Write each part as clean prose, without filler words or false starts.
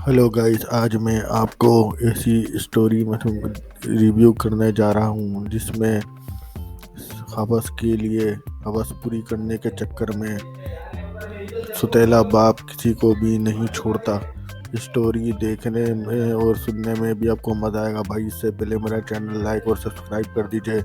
Hello guys, आज मैं आपको ऐसी स्टोरी रिव्यू करने जा रहा हूँ जिसमें हवस के लिए हवस पूरी करने के चक्कर में सुतेला बाप किसी को भी नहीं छोड़ता। स्टोरी देखने में और सुनने में भी आपको मज़ा आएगा भाई। इससे पहले मेरा चैनल लाइक और सब्सक्राइब कर दीजिए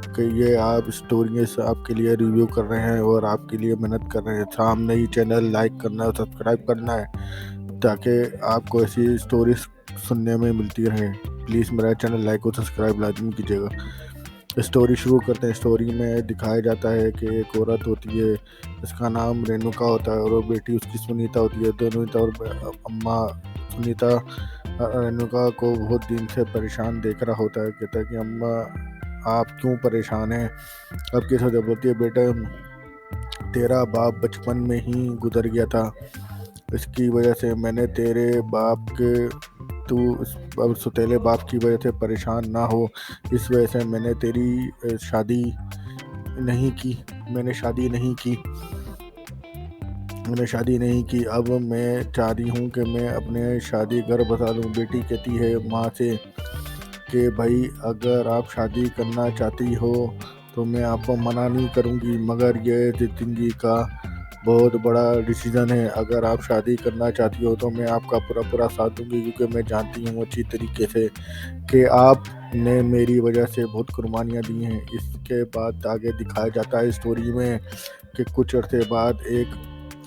कि ये आप स्टोरी से आपके लिए रिव्यू कर रहे हैं और आपके लिए मेहनत कर रहे हैं। सामने ही चैनल लाइक करना है और सब्सक्राइब करना है ताकि आपको ऐसी स्टोरीज सुनने में मिलती रहे। प्लीज़ मेरा चैनल लाइक और सब्सक्राइब लाजमी कीजिएगा। स्टोरी शुरू करते हैं। स्टोरी में दिखाया जाता है कि एक औरत होती है, इसका नाम रेणुका होता है और वो बेटी उसकी सुनीता होती है। सुनीता और अम्मा सुनीता रेणुका को बहुत दिन से परेशान देख रहा होता है। कहता है कि अम्मा आप क्यों परेशान हैं? अब कैसे जब बोलती है, बेटा तेरा बाप बचपन में ही गुजर गया था, इसकी वजह से मैंने तेरे बाप के तू अब सुतेले बाप की वजह से परेशान ना हो, इस वजह से मैंने तेरी शादी नहीं की। मैंने शादी नहीं की। अब मैं चाह रही हूँ कि मैं अपने शादी घर बसा लूँ। बेटी कहती है माँ से कि भाई अगर आप शादी करना चाहती हो तो मैं आपको मना नहीं करूँगी, मगर ये ज़िंदगी का बहुत बड़ा डिसीज़न है। अगर आप शादी करना चाहती हो तो मैं आपका पूरा साथ दूंगी, क्योंकि मैं जानती हूँ अच्छी तरीके से कि आपने मेरी वजह से बहुत कुर्बानियाँ दी हैं। इसके बाद आगे दिखाया जाता है स्टोरी में कि कुछ अर्से बाद एक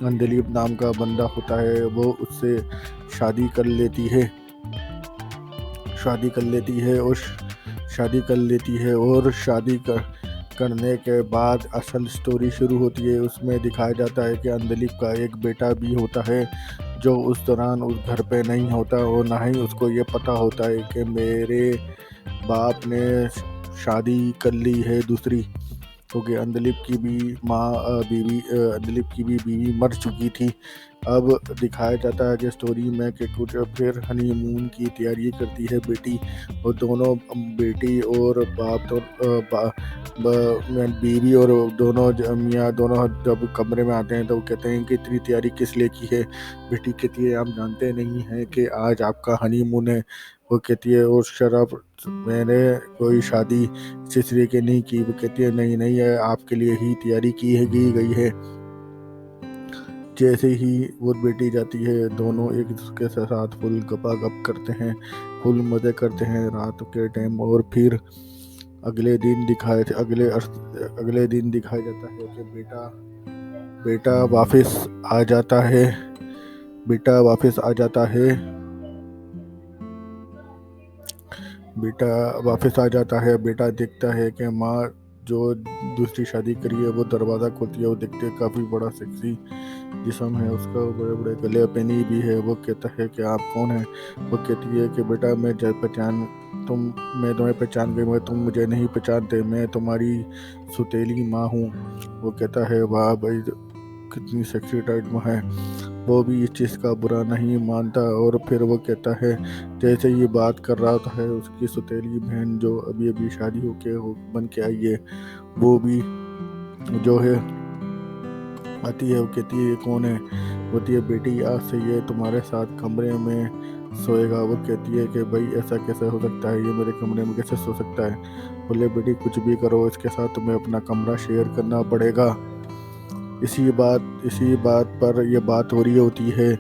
दिलीप नाम का बंदा होता है, वो उससे शादी कर लेती है और शादी करने के बाद असल स्टोरी शुरू होती है। उसमें दिखाया जाता है कि अंदलीप का एक बेटा भी होता है जो उस दौरान उस घर पे नहीं होता और ना ही उसको ये पता होता है कि मेरे बाप ने शादी कर ली है दूसरी, क्योंकि अंदलीप की भी बीवी मर चुकी थी। अब दिखाया जाता है कि स्टोरी में कि कुछ फिर हनीमून की तैयारी करती है बेटी, और दोनों बेटी और बीवी और दोनों मियाँ दोनों जब कमरे में आते हैं तो वो कहते हैं कि इतनी तैयारी किस लिए की है? बेटी कहती है आप जानते नहीं हैं कि आज आपका हनीमून है। वो कहती है और शराब मैंने कोई शादी इसलिए कि नहीं की। वो कहती है नहीं है, आपके लिए ही तैयारी की गई है। जैसे ही वो बेटी जाती है, दोनों एक दूसरे के साथ फुल गपागप करते हैं, फुल मजे करते हैं रात के टाइम। और फिर अगले दिन दिखाया जाता है कि बेटा वापस आ जाता है। बेटा वापस आ जाता है। बेटा देखता है कि माँ जो दूसरी शादी करी है वो दरवाज़ा खोलती है। वो देखते है काफ़ी बड़ा सेक्सी जिस्म है उसका, बड़े बड़े गले पेनी भी है। वो कहता है कि आप कौन हैं? वो कहती है कि बेटा मैं तुम्हें पहचान गई, मगर तुम मुझे नहीं पहचानते, मैं तुम्हारी सुतेली माँ हूँ। वो कहता है वाह भाई कितनी सेक्सी टाइप में है। वो भी इस चीज़ का बुरा नहीं मानता। और फिर वो कहता है, जैसे ये बात कर रहा था है, उसकी सुतेली बहन जो अभी शादी बन के आई है, वो भी जो है आती है। वो कहती है ये कौन है? बोलती है बेटी आज से ये तुम्हारे साथ कमरे में सोएगा। वो कहती है कि भाई ऐसा कैसे हो सकता है, ये मेरे कमरे में कैसे सो सकता है? बोले बेटी कुछ भी करो, इसके साथ तुम्हें अपना कमरा शेयर करना पड़ेगा। इसी बात पर यह बात हो रही होती है।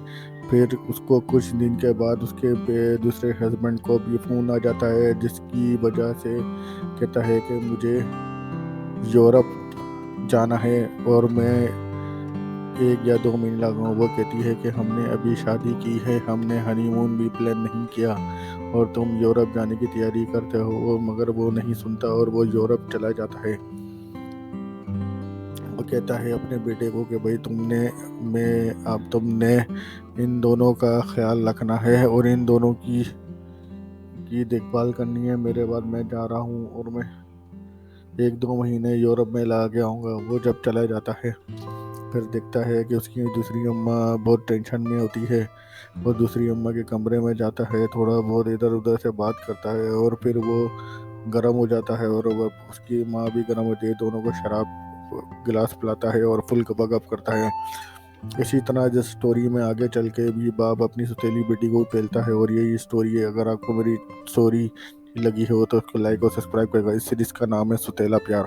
फिर उसको कुछ दिन के बाद उसके दूसरे हस्बैंड को भी फ़ोन आ जाता है, जिसकी वजह से कहता है कि मुझे यूरोप जाना है और मैं 1 या 2 महीने लगाऊँ। वो कहती है कि हमने अभी शादी की है, हमने हनीमून भी प्लान नहीं किया और तुम यूरोप जाने की तैयारी करते हो। मगर वो नहीं सुनता और वो यूरोप चला जाता है। वो कहता है अपने बेटे को कि भाई तुमने इन दोनों का ख्याल रखना है और इन दोनों की देखभाल करनी है। मेरे बाद मैं जा रहा हूँ और मैं 1-2 महीने यूरोप में लगा के आऊँगा। वो जब चला जाता है फिर देखता है कि उसकी दूसरी अम्मा बहुत टेंशन में होती है। वो दूसरी अम्मा के कमरे में जाता है, थोड़ा बहुत इधर उधर से बात करता है और फिर वो गर्म हो जाता है और उसकी माँ भी गर्म होती है। दोनों को शराब गिलास पिलाता है और फुल गपगप करता है। اسی طرح جس سٹوری میں آگے چل کے بھی باپ اپنی ستیلی بیٹی کو پھیلتا ہے، اور یہی سٹوری ہے. اگر آپ کو میری سٹوری لگی ہو تو اس کو لائک اور سبسکرائب کرے گا. اس سیریز کا نام ہے ستیلا پیار.